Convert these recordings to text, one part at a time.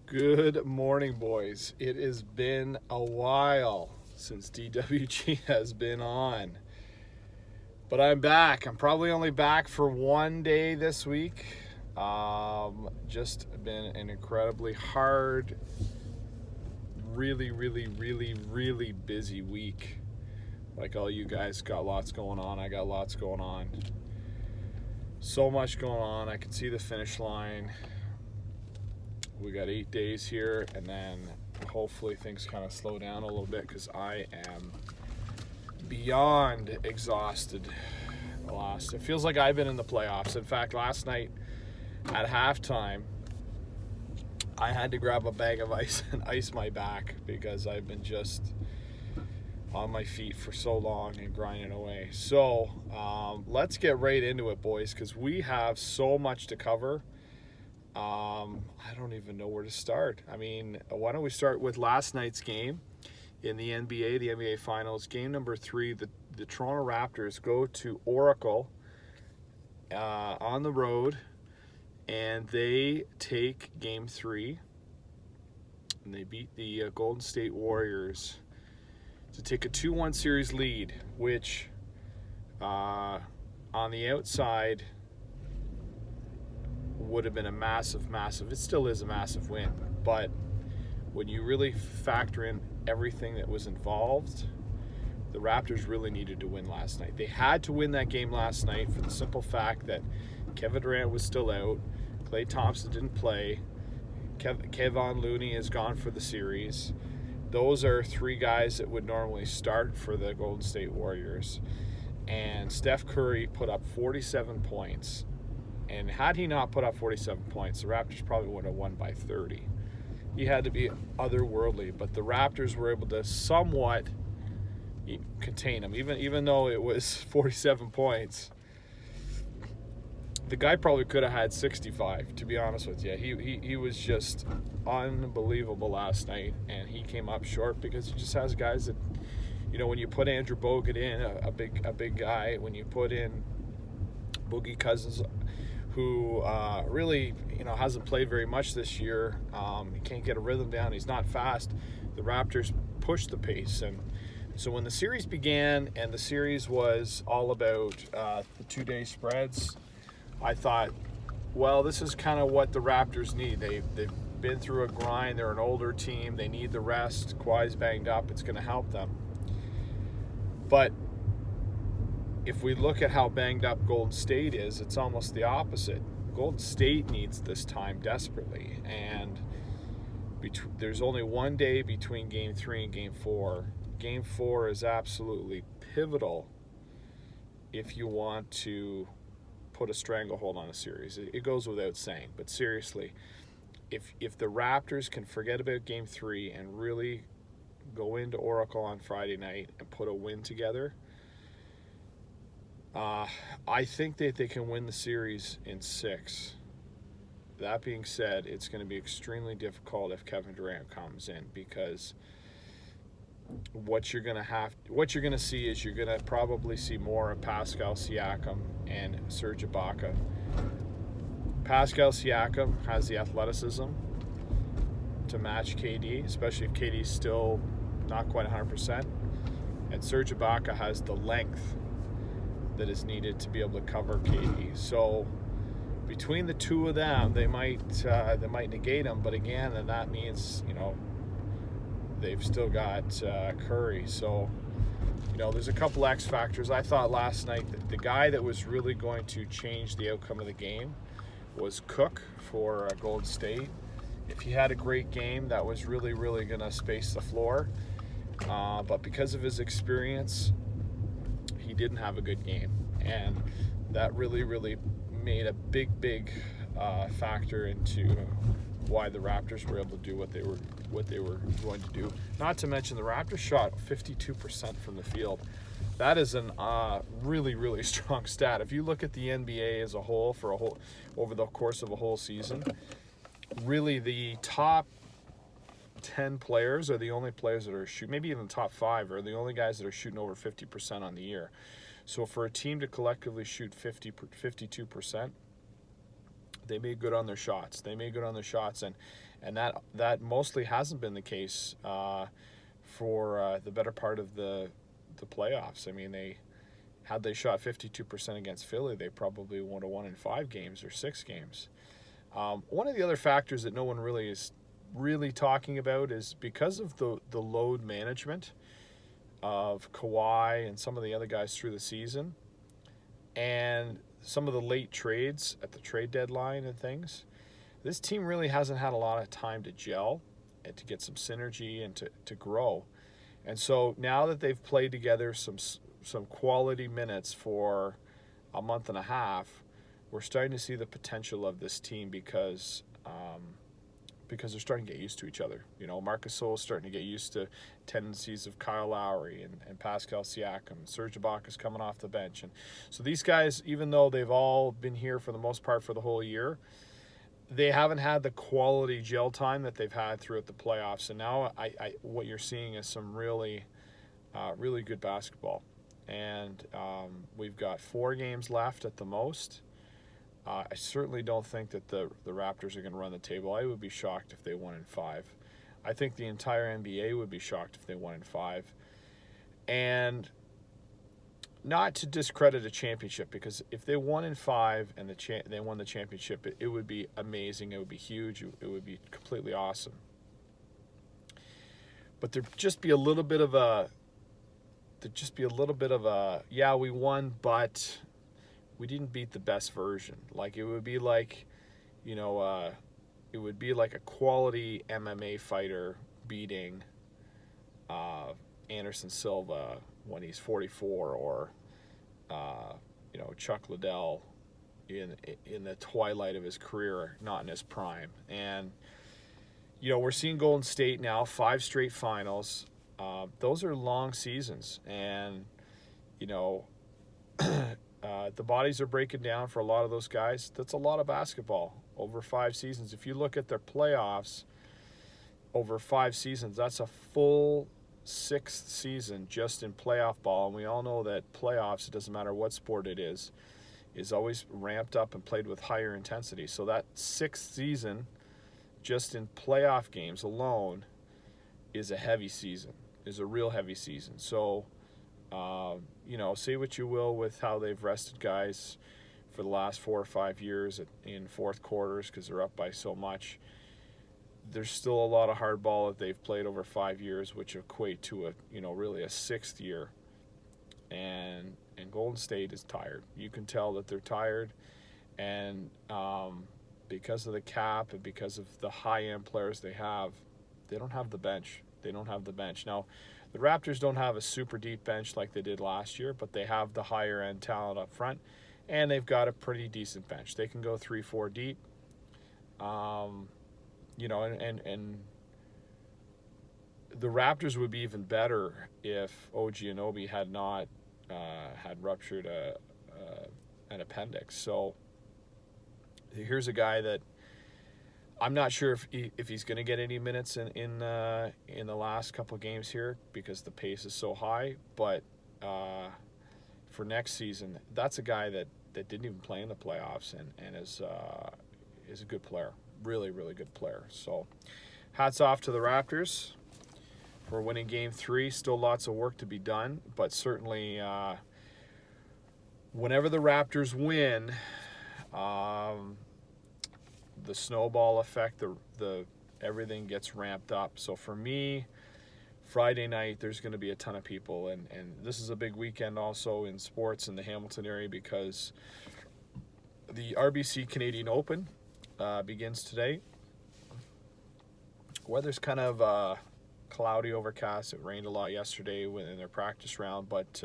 Good morning, boys. It has been a while since DWG has been on. But I'm back. I'm probably only back for one day this week. Just been an incredibly hard, really busy week. Like all you guys got lots going on. I got lots going on. So much going on. I can see the finish line. We got 8 days here, and then hopefully things kind of slow down a little bit because I am beyond exhausted. It feels like I've been in the playoffs. In fact, last night at halftime, I had to grab a bag of ice and ice my back because I've been just on my feet for so long and grinding away. So let's get right into it, boys, because we have so much to cover. I don't even know where to start. I mean, why don't we start with last night's game in the NBA Finals, game number 3. The Toronto Raptors go to Oracle on the road, and they take game 3, and they beat the Golden State Warriors to take a 2-1 series lead, which on the outside would have been a massive, it still is a massive win. But when you really factor in everything that was involved, the Raptors really needed to win last night. They had to win that game last night for the simple fact that Kevin Durant was still out, Klay Thompson didn't play, Kevon Looney is gone for the series. Those are 3 guys that would normally start for the Golden State Warriors. And Steph Curry put up 47 points. And had he not put up 47 points, the Raptors probably would have won by 30. He had to be otherworldly, but the Raptors were able to somewhat contain him. Even though it was 47 points, the guy probably could have had 65, to be honest with you. He was just unbelievable last night, and he came up short because he just has guys that, when you put Andrew Bogut in, a big guy, when you put in Boogie Cousins, who really, hasn't played very much this year. He can't get a rhythm down. He's not fast. The Raptors pushed the pace. And so when the series began and the series was all about the 2-day spreads, I thought, well, this is kind of what the Raptors need. They've been through a grind. They're an older team. They need the rest. Kawhi's banged up. It's going to help them. But if we look at how banged up Golden State is, it's almost the opposite. Golden State needs this time desperately, and there's only one day between Game 3 and Game 4. Game 4 is absolutely pivotal if you want to put a stranglehold on a series. It goes without saying, but seriously, if the Raptors can forget about Game 3 and really go into Oracle on Friday night and put a win together, I think that they can win the series in 6. That being said, it's going to be extremely difficult if Kevin Durant comes in, because what you're going to see is you're going to probably see more of Pascal Siakam and Serge Ibaka. Pascal Siakam has the athleticism to match KD, especially if KD's still not quite 100%, and Serge Ibaka has the length that is needed to be able to cover KD. So between the two of them, they might negate him. But again, and that means they've still got Curry. So there's a couple X factors. I thought last night that the guy that was really going to change the outcome of the game was Cook for Golden State. If he had a great game, that was really going to space the floor. But because of his experience, he didn't have a good game, and that really made a big factor into why the Raptors were able to do what they were going to do. Not to mention the Raptors shot 52% from the field. That is an really strong stat. If you look at the NBA as a whole over the course of a whole season, really the top 10 players are the only players that are shooting, maybe even the top 5 are the only guys that are shooting over 50% on the year. So for a team to collectively shoot 52%, They made good on their shots. And that mostly hasn't been the case for the better part of the playoffs. I mean, had they shot 52% against Philly, they probably would have won in 5 games or 6 games. One of the other factors that no one really is talking about is because of the load management of Kawhi and some of the other guys through the season, and some of the late trades at the trade deadline and things. This team really hasn't had a lot of time to gel and to get some synergy and to grow. And so now that they've played together some quality minutes for a month and a half, we're starting to see the potential of this team because they're starting to get used to each other. You know, Marc Gasol is starting to get used to tendencies of Kyle Lowry and Pascal Siakam. Serge Ibaka is coming off the bench. And so these guys, even though they've all been here for the most part for the whole year, they haven't had the quality gel time that they've had throughout the playoffs. And now what you're seeing is some really good basketball. And we've got 4 games left at the most. I certainly don't think that the Raptors are going to run the table. I would be shocked if they won in 5. I think the entire NBA would be shocked if they won in 5. And not to discredit a championship, because if they won in 5 and they won the championship, it would be amazing. It would be huge. It would be completely awesome. But there'd just be a little bit of a, yeah, we won, but we didn't beat the best version. Like, it would be like, you know, it would be like a quality MMA fighter beating Anderson Silva when he's 44, or you know, Chuck Liddell in the twilight of his career, not in his prime. And you know, we're seeing Golden State now 5 straight finals. Those are long seasons, and you know, the bodies are breaking down for a lot of those guys. That's a lot of basketball over 5 seasons. If you look at their playoffs over 5 seasons, that's a full 6th season just in playoff ball. And we all know that playoffs, it doesn't matter what sport it is always ramped up and played with higher intensity. So that 6th season just in playoff games alone is a heavy season, is a real heavy season. So you know, say what you will with how they've rested guys for the last 4 or 5 years in fourth quarters because they're up by so much. There's still a lot of hard ball that they've played over 5 years, which equate to really a 6th year. And Golden State is tired. You can tell that they're tired, and because of the cap and because of the high-end players they don't have the bench. Now, the Raptors don't have a super deep bench like they did last year, but they have the higher end talent up front, and they've got a pretty decent bench. They can go 3-4 deep. You know, and the Raptors would be even better if OG Anunoby had not had ruptured an appendix. So here's a guy that I'm not sure if he's going to get any minutes in the last couple of games here because the pace is so high. But for next season, that's a guy that didn't even play in the playoffs and is a good player, really, really good player. So hats off to the Raptors for winning Game 3. Still lots of work to be done, but certainly whenever the Raptors win, the snowball effect, the everything gets ramped up. So for me, Friday night, there's going to be a ton of people, and this is a big weekend also in sports in the Hamilton area because the RBC Canadian Open begins today. Weather's kind of cloudy, overcast. It rained a lot yesterday in their practice round, but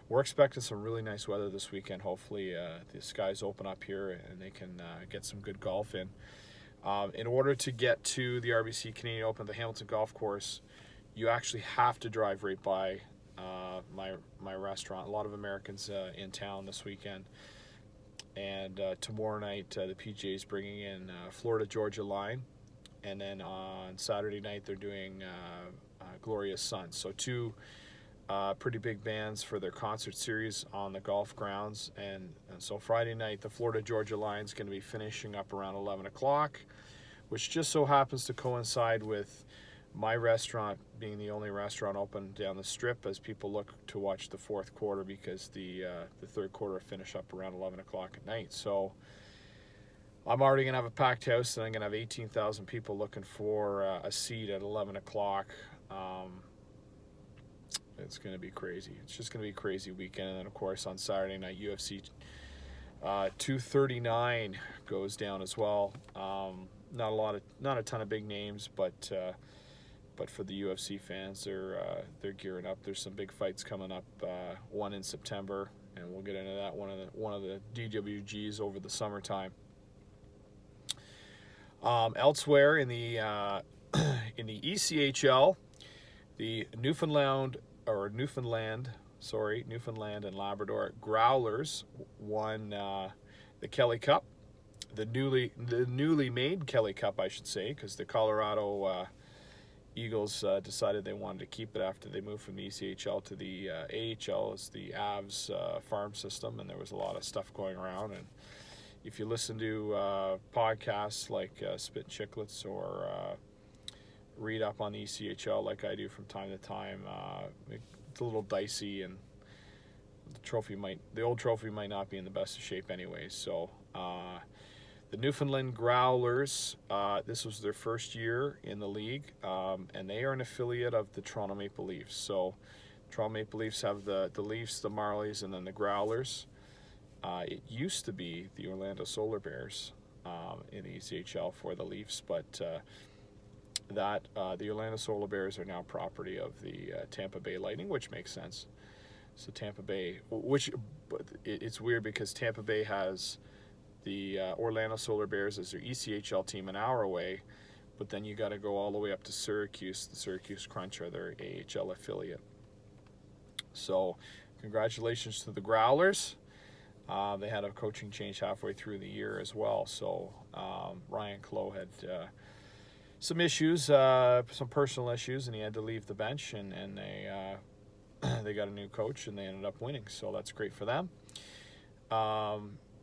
we're expecting some really nice weather this weekend. Hopefully the skies open up here and they can get some good golf in. In order to get to the RBC Canadian Open, the Hamilton Golf Course, you actually have to drive right by my restaurant. A lot of Americans in town this weekend. And tomorrow night, the PGA is bringing in Florida-Georgia Line. And then on Saturday night, they're doing Glorious Sun. So 2 pretty big bands for their concert series on the golf grounds. And so Friday night, the Florida Georgia Line is going to be finishing up around 11 o'clock, which just so happens to coincide with my restaurant being the only restaurant open down the strip as people look to watch the fourth quarter, because the third quarter will finish up around 11 o'clock at night. So I'm already going to have a packed house, and I'm going to have 18,000 people looking for a seat at 11 o'clock. It's going to be crazy. It's just going to be a crazy weekend. And then, of course, on Saturday night, UFC 239 goes down as well. Not a ton of big names, but for the UFC fans, they're gearing up. There's some big fights coming up. One in September, and we'll get into that. One of the DWGs over the summertime. Elsewhere in the ECHL, the Newfoundland and Labrador Growlers won the Kelly Cup, the newly made Kelly Cup, I should say, because the Colorado Eagles decided they wanted to keep it after they moved from the ECHL to the AHL as the Avs farm system, and there was a lot of stuff going around. And if you listen to podcasts like Spit and Chicklets or read up on the ECHL like I do from time to time, it's a little dicey, and the old trophy might not be in the best of shape anyway. So the Newfoundland Growlers, this was their first year in the league, and they are an affiliate of the Toronto Maple Leafs. So Toronto Maple Leafs have the Leafs, the Marlies, and then the Growlers. It used to be the Orlando Solar Bears in the ECHL for the Leafs, but the Orlando Solar Bears are now property of the Tampa Bay Lightning, which makes sense. So Tampa Bay, it's weird because Tampa Bay has the Orlando Solar Bears as their ECHL team an hour away, but then you got to go all the way up to Syracuse. The Syracuse Crunch are their AHL affiliate. So congratulations to the Growlers. They had a coaching change halfway through the year as well. So Ryan Clough had some issues, some personal issues, and he had to leave the bench, and they got a new coach, and they ended up winning. So that's great for them.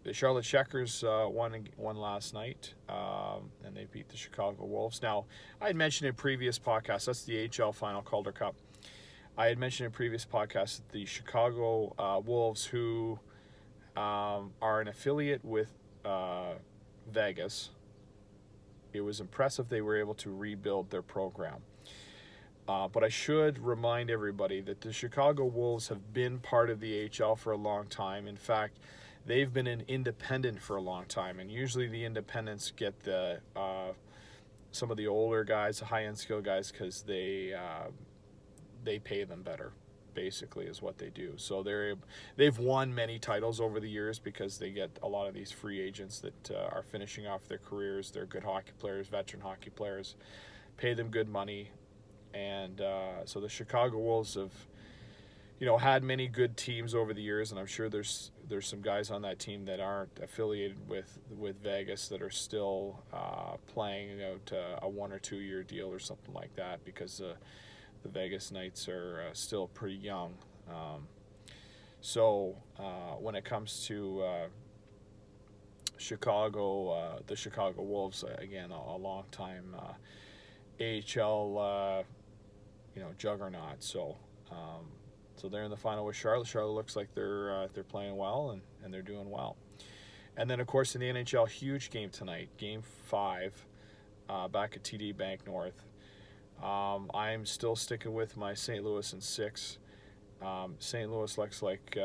The Charlotte Checkers won last night, and they beat the Chicago Wolves. Now, I had mentioned in previous podcasts, that's the AHL Final Calder Cup. I had mentioned in previous podcasts that the Chicago Wolves, who are an affiliate with Vegas, it was impressive they were able to rebuild their program. But I should remind everybody that the Chicago Wolves have been part of the AHL for a long time. In fact, they've been an independent for a long time, and usually the independents get some of the older guys, the high-end skill guys, because they pay them better, basically, is what they do. So they've won many titles over the years because they get a lot of these free agents that are finishing off their careers. They're good hockey players, veteran hockey players, pay them good money, and so the Chicago Wolves have had many good teams over the years, and I'm sure there's some guys on that team that aren't affiliated with Vegas that are still playing out a 1 or 2 year deal or something like that, because the Vegas Knights are still pretty young. So when it comes to Chicago, the Chicago Wolves, again, a long time AHL juggernaut. So they're in the final with Charlotte. Charlotte looks like they're playing well, and they're doing well. And then, of course, in the NHL, huge game tonight, Game 5, back at TD Bank North. I'm still sticking with my St. Louis in 6. St. Louis looks like,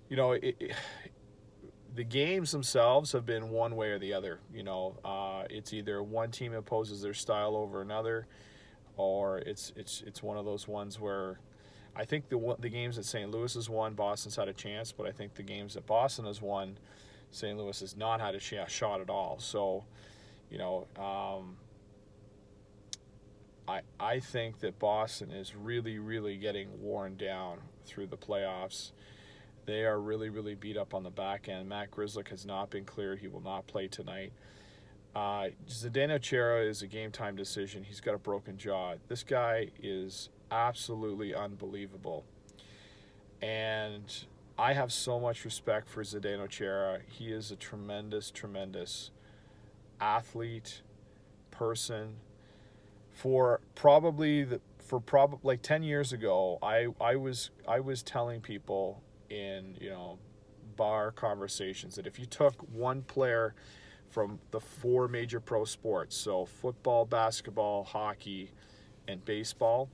the games themselves have been one way or the other. It's either one team imposes their style over another, or it's one of those ones where I think the games that St. Louis has won, Boston's had a chance, but I think the games that Boston has won, St. Louis has not had a shot at all. So, I think that Boston is really, really getting worn down through the playoffs. They are really, really beat up on the back end. Matt Grzelcyk has not been cleared. He will not play tonight. Zdeno Chara is a game-time decision. He's got a broken jaw. This guy is absolutely unbelievable. And I have so much respect for Zdeno Chara. He is a tremendous, tremendous athlete, person. For probably like 10 years ago, I was telling people in, bar conversations that if you took one player from the four major pro sports, so football, basketball, hockey, and baseball,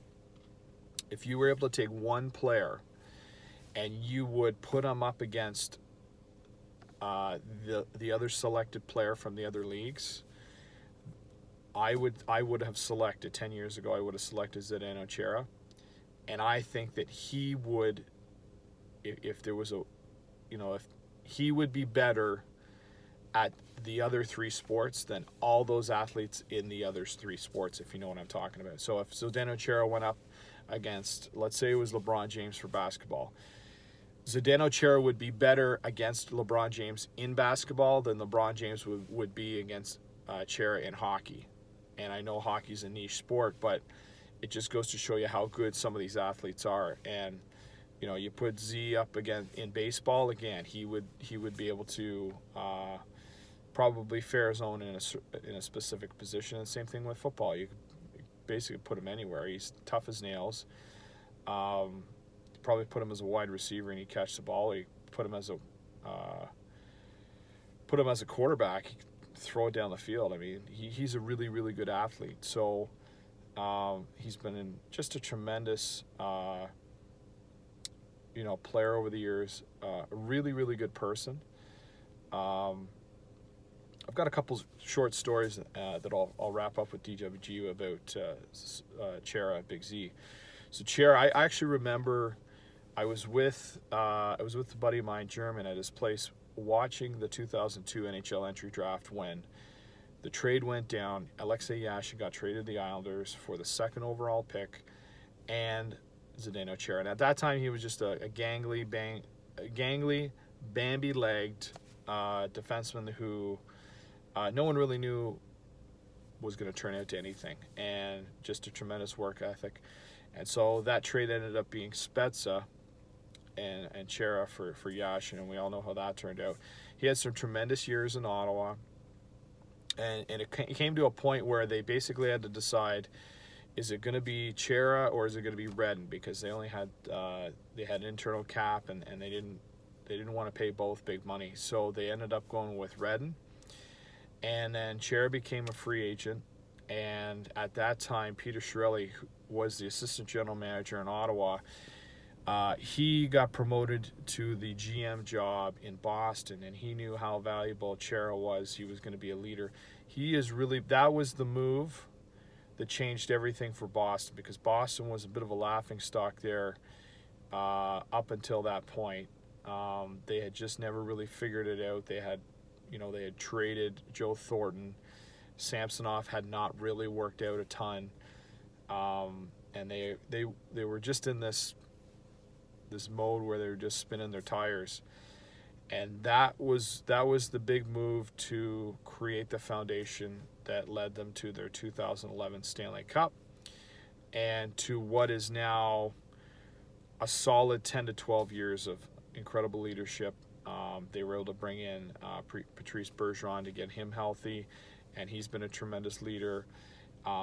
if you were able to take one player and you would put them up against the other selected player from the other leagues, I would have selected 10 years ago. I would have selected Zdeno Chara, and I think that he would, if there was a, if he would be better at the other three sports than all those athletes in the other three sports, if you know what I'm talking about. So if Zdeno Chara went up against, let's say it was LeBron James for basketball, Zdeno Chara would be better against LeBron James in basketball than LeBron James would be against Chara in hockey. And I know hockey's a niche sport, but it just goes to show you how good some of these athletes are. And you put Z up again in baseball again, he would be able to probably fair zone in a specific position. And same thing with football. You could basically put him anywhere. He's tough as nails. Probably put him as a wide receiver and he'd catch the ball. Or you put him as a quarterback, he could throw it down the field. I mean, he's a really, really good athlete. So he's been just a tremendous player over the years. A really, really good person. I've got a couple short stories that I'll wrap up with DWG about Chara, Big Z. So Chara, I actually remember I was with a buddy of mine, German, at his place watching the 2002 NHL entry draft when the trade went down. Alexei Yashin got traded to the Islanders for the second overall pick, and Zdeno Chara. And at that time, he was just a gangly, Bambi-legged defenseman who no one really knew was going to turn out to anything, and just a tremendous work ethic. And so that trade ended up being Spezza and Chara for Yashin, and we all know how that turned out. He had some tremendous years in Ottawa, and it came to a point where they basically had to decide, is it going to be Chara or is it going to be Redden, because they only had they had an internal cap, and they didn't want to pay both big money, so they ended up going with Redden. And then Chara became a free agent, and at that time Peter Chiarelli, who was the assistant general manager in Ottawa, he got promoted to the GM job in Boston, and he knew how valuable Chara was. He was going to be a leader. That was the move that changed everything for Boston, because Boston was a bit of a laughingstock there up until that point. They had just never really figured it out. They had traded Joe Thornton. Samsonov had not really worked out a ton, and they were just in this mode where they were just spinning their tires, and that was the big move to create the foundation that led them to their 2011 Stanley Cup, and to what is now a solid 10 to 12 years of incredible leadership. They were able to bring in Patrice Bergeron to get him healthy, and he's been a tremendous leader.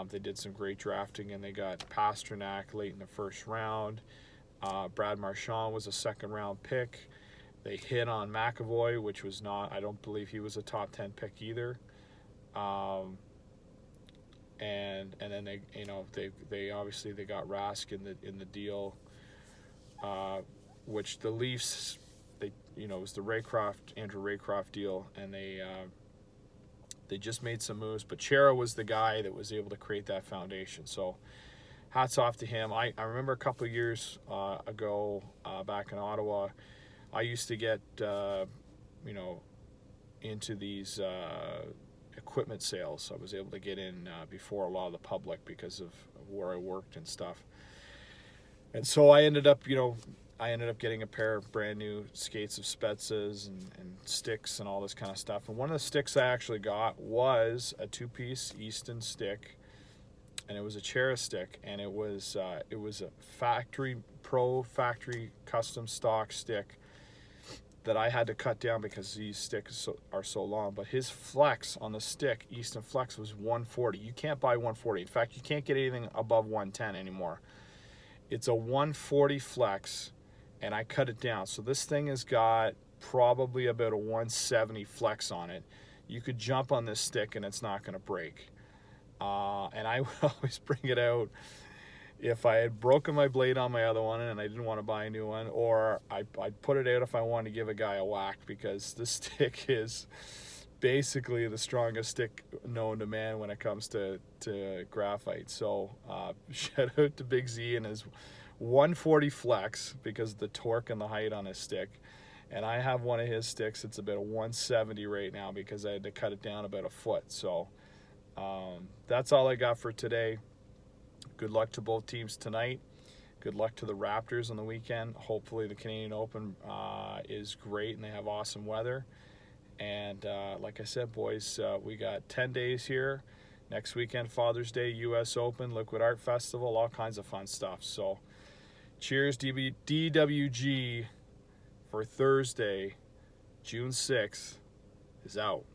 They did some great drafting, and they got Pasternak late in the first round. Brad Marchand was a second-round pick. They hit on McAvoy, which was not, I don't believe he was a top 10 pick either. And then they obviously they got Rask in the deal, which the Leafs, it was the Andrew Raycroft deal, and they just made some moves. But Chara was the guy that was able to create that foundation. So hats off to him. I remember a couple of years ago back in Ottawa, I used to get into these equipment sales. I was able to get in before a lot of the public because of where I worked and stuff. And so I ended up getting a pair of brand new skates of Spetzas and sticks and all this kind of stuff. And one of the sticks I actually got was a two-piece Easton stick. and it was a Chera stick, and it was a factory custom stock stick that I had to cut down because these sticks are so long. But his flex on the stick, Easton Flex, was 140. You can't buy 140. In fact, you can't get anything above 110 anymore. It's a 140 flex, and I cut it down. So this thing has got probably about a 170 flex on it. You could jump on this stick and it's not going to break. And I would always bring it out if I had broken my blade on my other one and I didn't want to buy a new one, or I'd put it out if I wanted to give a guy a whack, because this stick is basically the strongest stick known to man when it comes to graphite. So shout out to Big Z and his 140 flex because of the torque and the height on his stick. And I have one of his sticks. It's about a 170 right now because I had to cut it down about a foot. So that's all I got for today. Good luck to both teams tonight. Good luck to the Raptors on the weekend. Hopefully the Canadian Open is great and they have awesome weather. And like I said, boys, we got 10 days here. Next weekend, Father's Day, U.S. Open, Liquid Art Festival, all kinds of fun stuff. So cheers, DWG, for Thursday, June 6th is out.